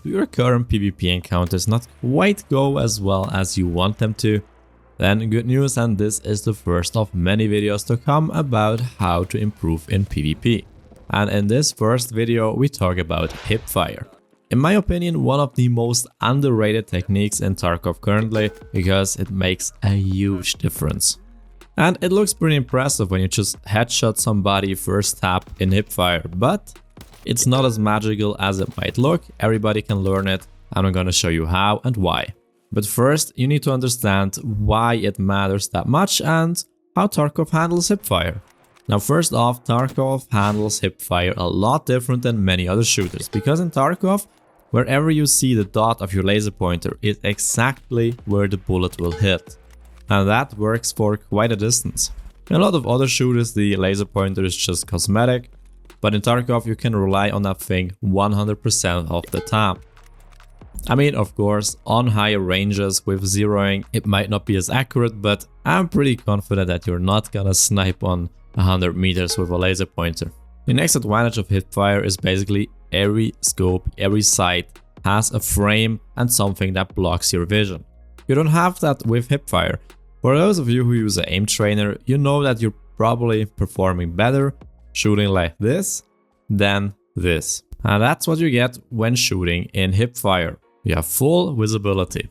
do your current PvP encounters not quite go as well as you want them to? Then good news, and this is the first of many videos to come about how to improve in PvP. And in this first video we talk about Hipfire. In my opinion, one of the most underrated techniques in Tarkov currently, because it makes a huge difference. And it looks pretty impressive when you just headshot somebody first tap in Hipfire, but it's not as magical as it might look. Everybody can learn it, and I'm gonna show you how and why. But first, you need to understand why it matters that much and how Tarkov handles Hipfire. Now first off, Tarkov handles Hipfire a lot different than many other shooters, because in Tarkov, wherever you see the dot of your laser pointer is exactly where the bullet will hit. And that works for quite a distance. In a lot of other shooters the laser pointer is just cosmetic, but in Tarkov you can rely on that thing 100% of the time. I mean, of course, on higher ranges with zeroing it might not be as accurate, but I'm pretty confident that you're not gonna snipe on 100 meters with a laser pointer. The next advantage of Hipfire is basically every scope, every sight has a frame and something that blocks your vision. You don't have that with Hipfire. For those of you who use an aim trainer, you know that you're probably performing better shooting like this than this. And that's what you get when shooting in Hipfire. You have full visibility.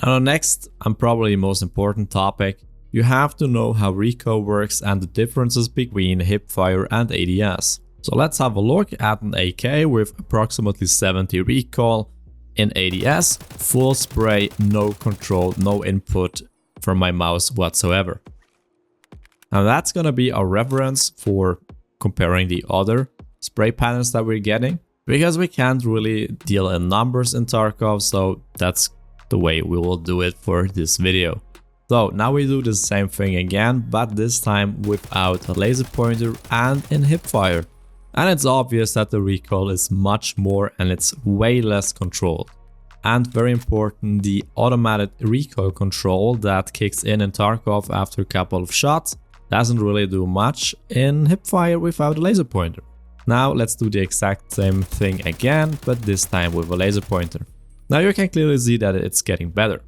Now next, and probably the most important topic, you have to know how Recoil works and the differences between Hipfire and ADS. So let's have a look at an AK with approximately 70 recoil. In ADS, full spray, no control, no input from my mouse whatsoever. And that's gonna be our reference for comparing the other spray patterns that we're getting, because we can't really deal in numbers in Tarkov, so that's the way we will do it for this video. So now we do the same thing again, but this time without a laser pointer and in Hipfire. And it's obvious that the recoil is much more and it's way less controlled. And very important, the automatic recoil control that kicks in Tarkov after a couple of shots doesn't really do much in Hipfire without a laser pointer. Now let's do the exact same thing again, but this time with a laser pointer. Now you can clearly see that it's getting better.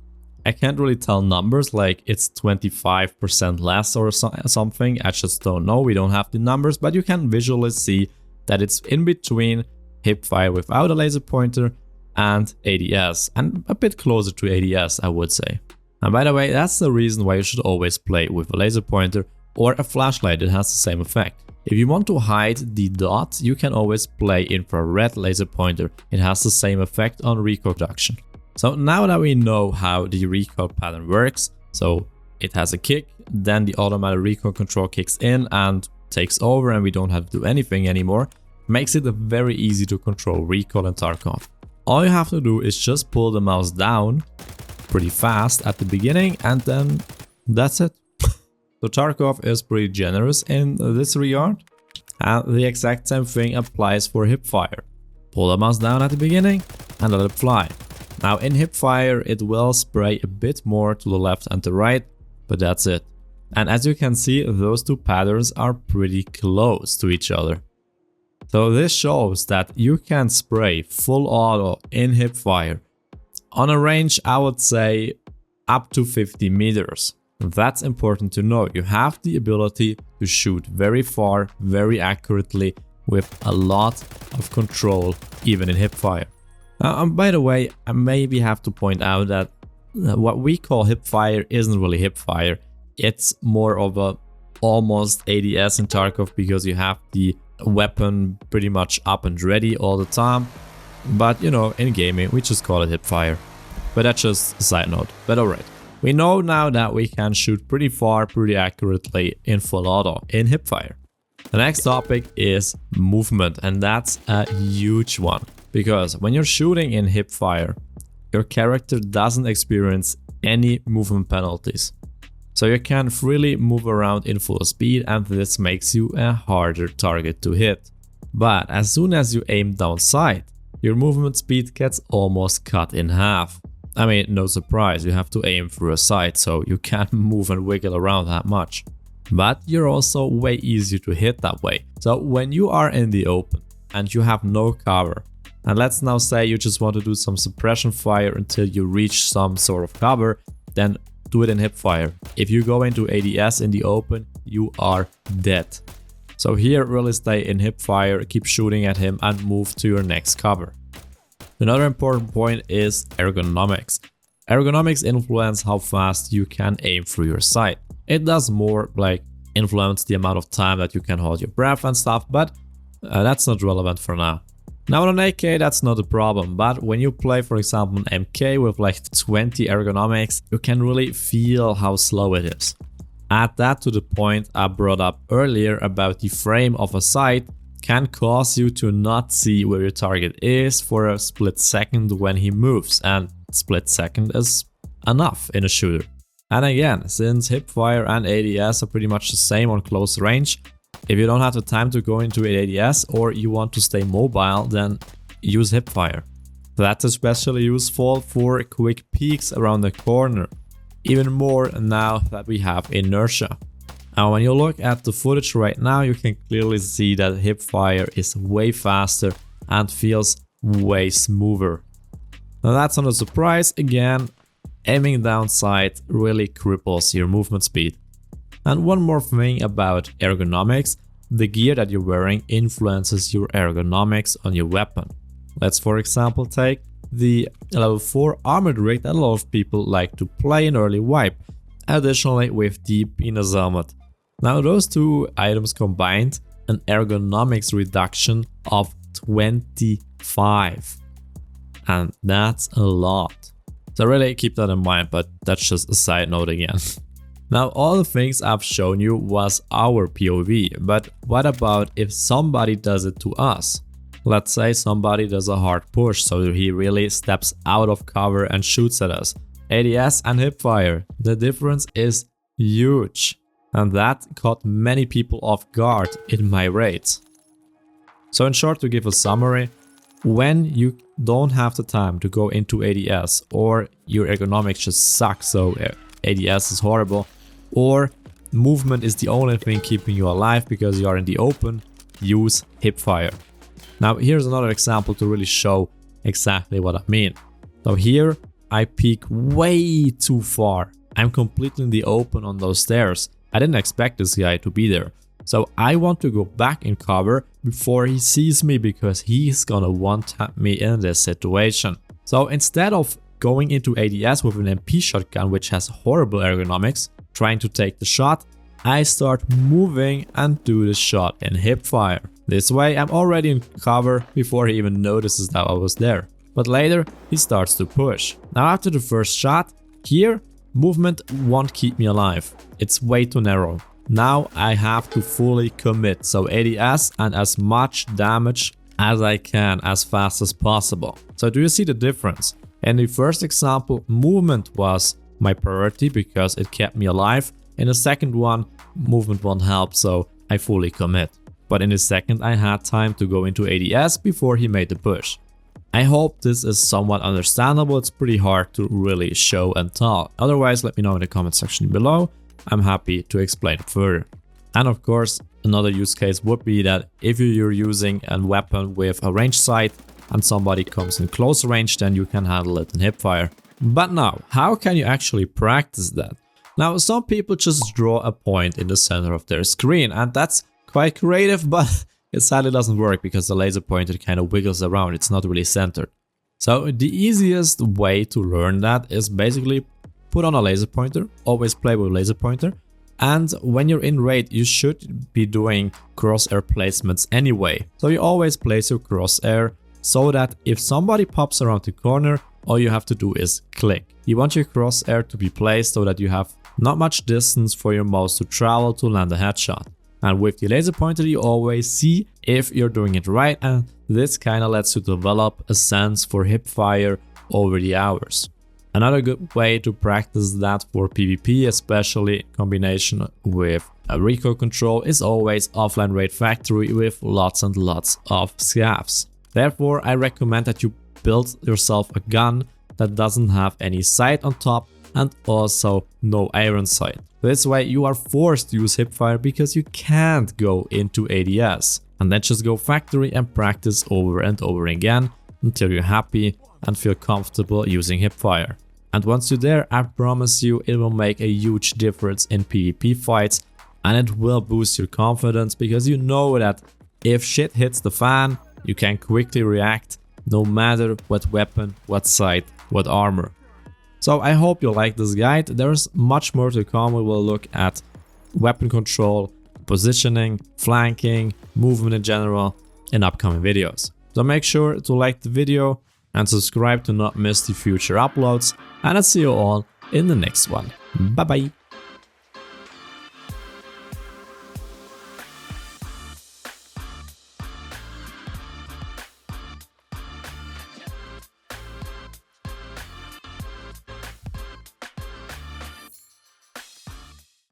I can't really tell numbers, like it's 25% less or something, I just don't know, we don't have the numbers, but you can visually see that it's in between Hipfire without a laser pointer and ADS, and a bit closer to ADS I would say. And by the way, that's the reason why you should always play with a laser pointer or a flashlight, it has the same effect. If you want to hide the dot, you can always play infrared laser pointer, it has the same effect on recoil reduction. So now that we know how the recoil pattern works, so it has a kick, then the automatic recoil control kicks in and takes over and we don't have to do anything anymore, makes it very easy to control recoil in Tarkov. All you have to do is just pull the mouse down pretty fast at the beginning and then that's it. So Tarkov is pretty generous in this regard, and the exact same thing applies for Hipfire. Pull the mouse down at the beginning and let it fly. Now in Hipfire it will spray a bit more to the left and the right, but that's it. And as you can see, those two patterns are pretty close to each other. So this shows that you can spray full auto in Hipfire on a range, I would say up to 50 meters. That's important to know. You have the ability to shoot very far, very accurately with a lot of control even in Hipfire. By the way, I maybe have to point out that what we call Hipfire isn't really Hipfire. It's more of a almost ADS in Tarkov, because you have the weapon pretty much up and ready all the time. But you know, in gaming we just call it Hipfire. But that's just a side note. But alright, we know now that we can shoot pretty far, pretty accurately in full auto in Hipfire. The next topic is movement, and that's a huge one. Because when you're shooting in Hipfire, your character doesn't experience any movement penalties. So you can freely move around in full speed, and this makes you a harder target to hit. But as soon as you aim down sight, your movement speed gets almost cut in half. I mean, no surprise, you have to aim through a sight, so you can't move and wiggle around that much. But you're also way easier to hit that way. So when you are in the open and you have no cover, And let's now say you just want to do some suppression fire until you reach some sort of cover, then do it in Hipfire. If you go into ADS in the open, you are dead. So here really stay in Hipfire, keep shooting at him and move to your next cover. Another important point is ergonomics. Ergonomics influence how fast you can aim through your sight. It does more like influence the amount of time that you can hold your breath and stuff, but that's not relevant for now. Now on an AK that's not a problem, but when you play for example an MK with like 20 ergonomics, you can really feel how slow it is. Add that to the point I brought up earlier about the frame of a sight can cause you to not see where your target is for a split second when he moves, and split second is enough in a shooter. And again, since Hipfire and ADS are pretty much the same on close range, if you don't have the time to go into ADS or you want to stay mobile, then use Hipfire. That's especially useful for quick peeks around the corner, even more now that we have inertia. Now when you look at the footage right now, you can clearly see that Hipfire is way faster and feels way smoother. Now that's not a surprise, again, aiming down sight really cripples your movement speed. And one more thing about ergonomics, the gear that you're wearing influences your ergonomics on your weapon. Let's for example take the level 4 armored rig that a lot of people like to play in early wipe, additionally with the penis helmet. Now those two items combined an ergonomics reduction of 25, and that's a lot. So really keep that in mind, but that's just a side note again. Now all the things I've shown you was our POV, but what about if somebody does it to us? Let's say somebody does a hard push, so he really steps out of cover and shoots at us. ADS and Hipfire, the difference is huge. And that caught many people off guard in my raids. So in short, to give a summary, when you don't have the time to go into ADS or your ergonomics just suck, so ADS is horrible, or movement is the only thing keeping you alive because you are in the open, use Hipfire. Now here's another example to really show exactly what I mean. So here I peek way too far. I'm completely in the open on those stairs. I didn't expect this guy to be there. So I want to go back in cover before he sees me because he's gonna one-tap me in this situation. So instead of going into ADS with an MP shotgun which has horrible ergonomics, trying to take the shot, I start moving and do the shot in Hipfire. This way I'm already in cover before he even notices that I was there. But later he starts to push. Now after the first shot, here movement won't keep me alive. It's way too narrow. Now I have to fully commit, so ADS and as much damage as I can as fast as possible. So do you see the difference? In the first example, movement was my priority because it kept me alive. In the second one, movement won't help, so I fully commit. But in the second, I had time to go into ADS before he made the push. I hope this is somewhat understandable. It's pretty hard to really show and tell. Otherwise, let me know in the comment section below. I'm happy to explain it further. And of course, another use case would be that if you're using a weapon with a range sight and somebody comes in close range, then you can handle it in Hipfire. But now, how can you actually practice that? Now, some people just draw a point in the center of their screen, and that's quite creative, but it sadly doesn't work because the laser pointer kind of wiggles around. It's not really centered. So the easiest way to learn that is basically put on a laser pointer, always play with a laser pointer. And when you're in raid, you should be doing crosshair placements anyway. So you always place your crosshair so that if somebody pops around the corner, all you have to do is click. You want your crosshair to be placed so that you have not much distance for your mouse to travel to land a headshot. And with the laser pointer, you always see if you're doing it right, and this kind of lets you develop a sense for Hipfire over the hours. Another good way to practice that for PvP, especially in combination with a recoil control, is always offline raid factory with lots and lots of scavs. Therefore, I recommend that you build yourself a gun that doesn't have any sight on top and also no iron sight. This way you are forced to use Hipfire because you can't go into ADS. And then just go factory and practice over and over again until you're happy and feel comfortable using Hipfire. And once you're there, I promise you it will make a huge difference in PvP fights, and it will boost your confidence because you know that if shit hits the fan, you can quickly react no matter what weapon, what sight, what armor. So I hope you like this guide. There's much more to come. We will look at weapon control, positioning, flanking, movement in general in upcoming videos. So make sure to like the video and subscribe to not miss the future uploads, and I'll see you all in the next one. Bye bye!